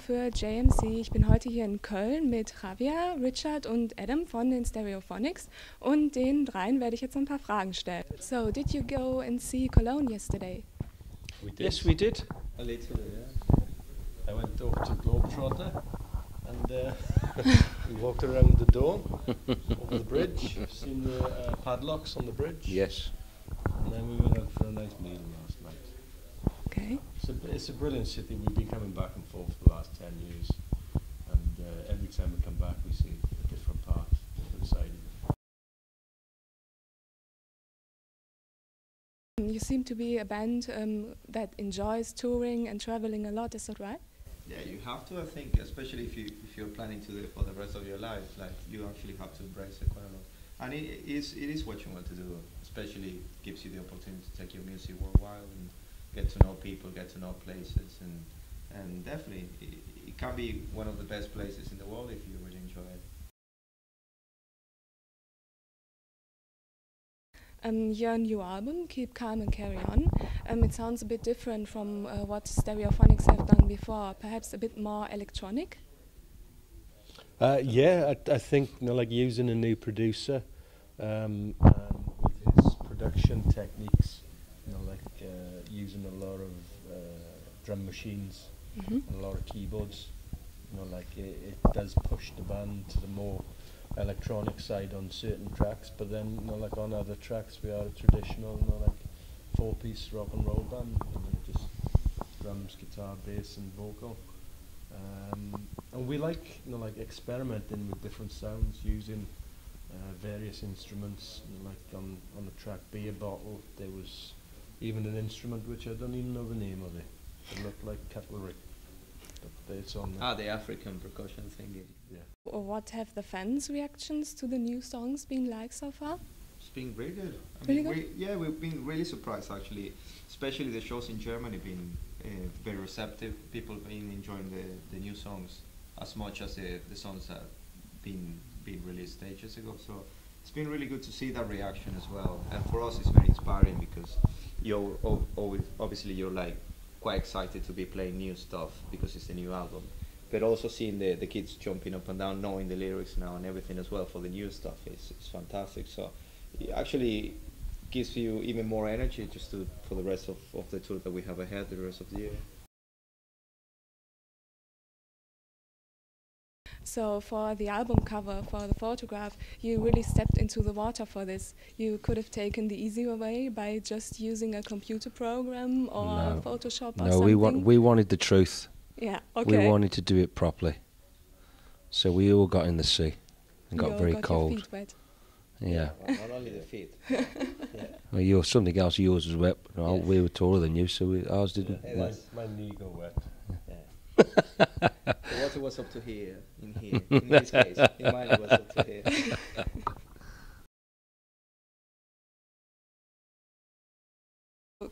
für JMC. Ich bin heute hier in Köln mit Javier, Richard und Adam von den Stereophonics und den dreien werde ich jetzt ein paar Fragen stellen. So, did you go and see Cologne yesterday? We did. Yes, we did. A little, yeah. I went over to Globetrotter and we walked around the dome, over the bridge, seen the padlocks on the bridge. Yes. And then we went out for a nice meal last night. Okay. It's a brilliant city. We've been coming back and forth for the last 10 years. And every time we come back we see a different part, different side. You seem to be a band that enjoys touring and traveling a lot, is that right? Yeah, you have to, I think, especially if you're planning to do it for the rest of your life. Like, you actually have to embrace it quite a lot, and it is what you want to do. Especially gives you the opportunity to take your music worldwide and get to know people, get to know places, and definitely it can be one of the best places in the world if you really enjoy it. Your new album, Keep Calm and Carry On, it sounds a bit different from what Stereophonics have done before, perhaps a bit more electronic? Yeah, I think like using a new producer and with his production techniques, like using a lot of drum machines and a lot of keyboards, like it does push the band to the more electronic side on certain tracks, but then like on other tracks we are a traditional like 4-piece rock and roll band, just drums, guitar, bass and vocal, and we like like experimenting with different sounds, using various instruments. Like on the track Beer Bottle there was even an instrument which I don't even know the name of it looked like cutlery, but it's on there. The African percussion thingy. Yeah. What have the fans' reactions to the new songs been like so far? It's been really good. Really good? We've been really surprised actually, especially the shows in Germany been very receptive. People been enjoying the new songs as much as the songs that been released ages ago. So it's been really good to see that reaction as well. And for us, it's very inspiring because you're obviously you're like quite excited to be playing new stuff because it's a new album. But also seeing the kids jumping up and down, knowing the lyrics now and everything as well for the new stuff is fantastic. So it actually gives you even more energy just for the rest of the tour that we have ahead, the rest of the year. So for the album cover, for the photograph, you really stepped into the water for this. You could have taken the easier way by just using a computer program or Photoshop or something. No, we wanted the truth. Yeah, okay. We wanted to do it properly. So we all got in the sea and got very cold. Your feet wet. Yeah. Well, not only the feet. Yeah. Well, something else, yours was wet. Yeah. We were taller than you, so ours didn't. Yeah, my knee got wet. Yeah. The water was up to here, in here. In this case, in mine it was up to here.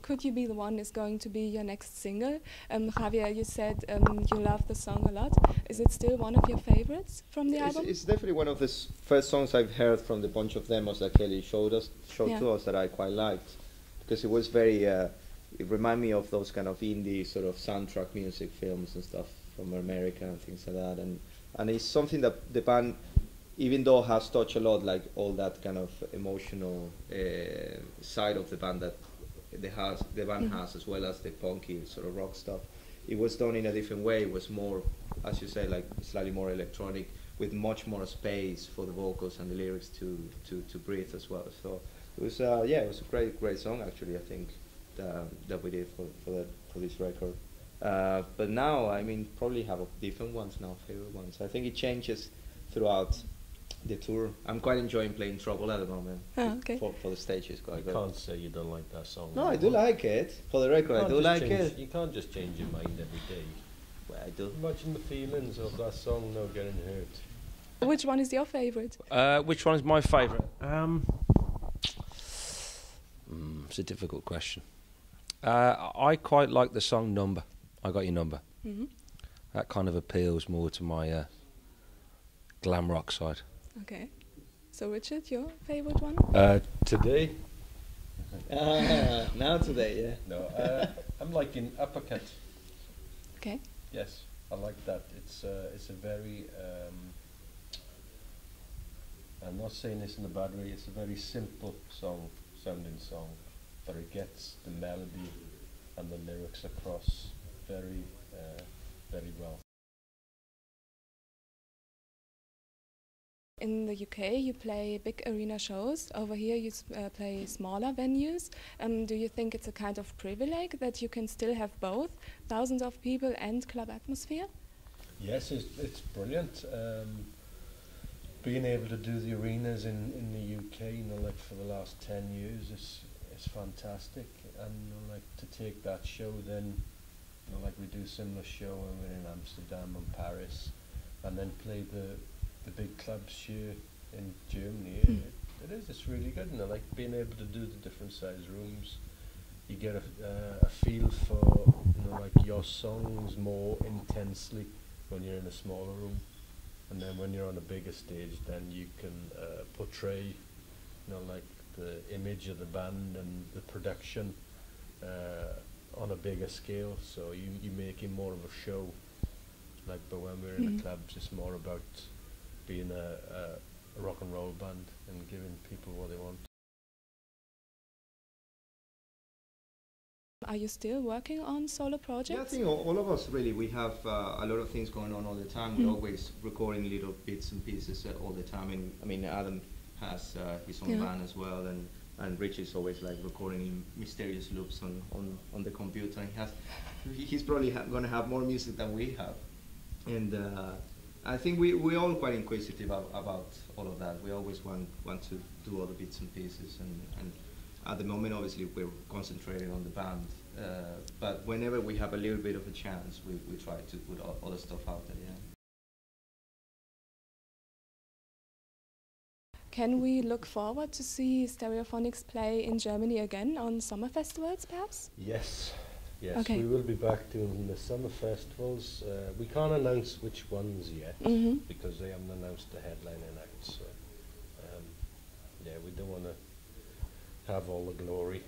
Could you be the one is going to be your next single? Javier, you said you love the song a lot. Is it still one of your favorites from the album? It's definitely one of the first songs I've heard from the bunch of demos that Kelly showed to us that I quite liked, because it was very. It reminded me of those kind of indie sort of soundtrack music films and stuff from America and things like that, and it's something that the band, even though has touched a lot, like all that kind of emotional side of the band that the band has, as well as the punky sort of rock stuff. It was done in a different way. It was more, as you say, like slightly more electronic, with much more space for the vocals and the lyrics to breathe as well. So it was it was a great song actually. I think that we did for this record. But now, I mean, probably have different ones now, favorite ones. I think it changes throughout the tour. I'm quite enjoying playing Trouble at the moment. Okay. For the stages. You can't say you don't like that song. No, I do like it. For the record, I do like it. You can't just change your mind every day. Well, I do. Imagine the feelings of that song now getting hurt. Which one is your favorite? Which one is my favourite? It's a difficult question. I quite like the song Number. I Got Your Number. That kind of appeals more to my glam rock side. Okay. So Richard, your favourite one? Today. Now today, yeah. No, I'm liking Uppercut. Okay. Yes. I like that. It's a very, I'm not saying this in a bad way, it's a very simple sounding song, but it gets the melody and the lyrics across very, very well. In the UK, you play big arena shows. Over here, you play smaller venues. Do you think it's a kind of privilege that you can still have both, thousands of people and club atmosphere? Yes, it's brilliant. Being able to do the arenas in the UK, you know, like for the last 10 years, is fantastic. And you know, like to take that show, then, you know, like we do a similar show when we're in Amsterdam and Paris, and then play the big clubs here in Germany. It's really good, you know, like being able to do the different size rooms. You get a feel for, you know, like your songs more intensely when you're in a smaller room, and then when you're on a bigger stage, then you can portray, you know, like the image of the band and the production on a bigger scale. So you're making more of a show. Like, but when we're in the clubs, it's more about being a rock and roll band and giving people what they want. Are you still working on solo projects? Yeah, I think all of us really, we have a lot of things going on all the time. We're always recording little bits and pieces all the time. And I mean, Adam has his own band as well, and Rich is always like recording in mysterious loops on the computer. He's probably going to have more music than we have. And I think we're all quite inquisitive about all of that. We always want to do all the bits and pieces, and at the moment, obviously, we're concentrating on the band. But whenever we have a little bit of a chance, we try to put other stuff out there. Yeah. Can we look forward to see Stereophonics play in Germany again on summer festivals, perhaps? Yes. Yes, okay. We will be back doing the summer festivals. We can't announce which ones yet because they haven't announced the headlining act. So, yeah, we don't want to have all the glory.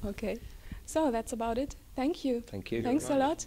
Okay, so that's about it. Thank you. Thank you. Thanks a lot.